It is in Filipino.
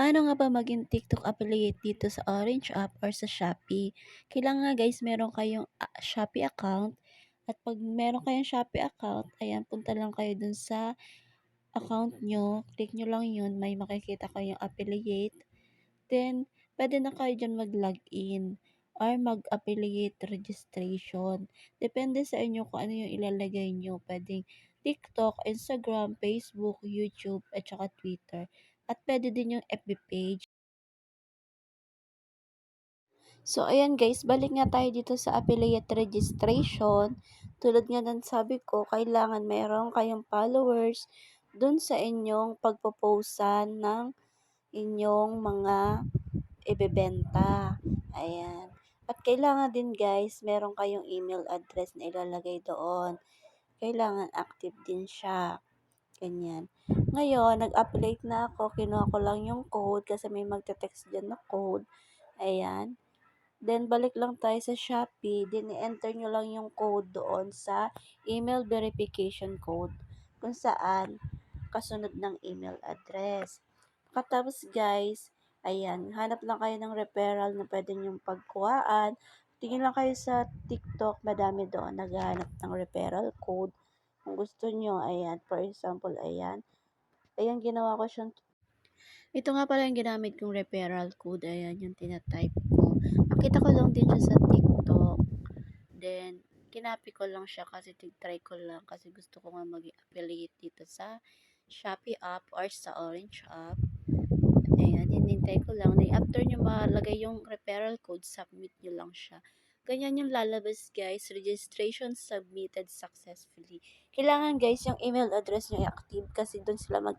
Paano nga ba maging TikTok affiliate dito sa Orange app or sa Shopee? Kailangan nga guys meron kayong Shopee account at 'pag meron kayong Shopee account, ayan punta lang kayo dun sa account nyo, click nyo lang yun, may makikita kayong affiliate. Then puwede na kayo diyan mag-login or mag-affiliate registration. Depende sa inyo kung ano yung ilalagay nyo, puwedeng TikTok, Instagram, Facebook, YouTube at saka Twitter. At puwede din yung FB page. So, ayan guys, balik nga tayo dito sa affiliate registration. Tulad nga ng sabi ko, kailangan meron kayong followers dun sa inyong pagpo-posan ng inyong mga ibebenta. Ayan. At kailangan din guys, meron kayong email address na ilalagay doon. Kailangan active din siya. Ganyan. Ngayon, nag-update na ako. Kinuha ko lang yung code kasi may magte-text dyan na code. Ayan. Then, balik lang tayo sa Shopee. Then, i-enter nyo lang yung code doon sa email verification code kung saan kasunod ng email address. Katapos guys, ayan, hanap lang kayo ng referral na pwede nyong pagkuhaan. Tingin lang kayo sa TikTok, madami doon naghahanap ng referral code. Kung gusto nyo, ayan, for example, ayan. Ayan, ginawa ko siyang ito nga pala yung ginamit kong referral code. Ayan, yung tinatype ko. Nakita ko lang din siya sa TikTok. Then, kinapi ko lang siya kasi try ko lang kasi gusto ko nga maging affiliate dito sa Shopee app or sa Orange app. Ayan, hinintay ko lang. Then, after nyo malagay yung referral code, submit nyo lang siya. Ganyan yung lalabas guys. Registration submitted successfully. Kailangan guys yung email address nyo i-active kasi doon sila mag